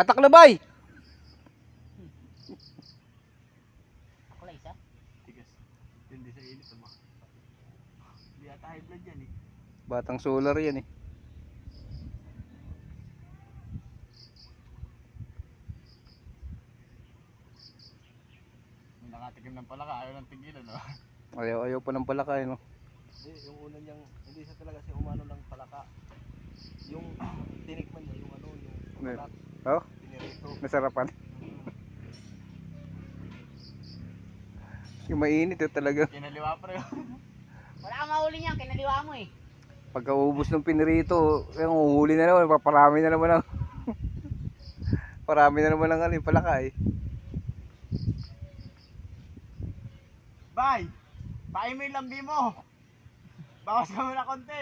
Atak na bay! Kulay isa. Tigas. Hindi sa init ba? Hindi ata high blood yan eh. Batang solar yan eh. May nakatikim ng palaka, ayaw ng tigilan no? Ayaw pa ng palaka no. Hindi, yung una niyang, hindi siya talaga siya umano ng palaka. Yung tinikman niya, yung ano, yung palak, Oh, pinirito. nasarapan. Yung mainit talaga. Kinaliwa pa rin. Wala kang mahuli niyan, kinaliwa mo eh. Pagkaubos ng pinirito, yung uhuli na naman, paparami na naman ang parami na naman ang ano, yung palaka eh. Bay! Pain mo yung lambi mo! Bawas ka muna konti!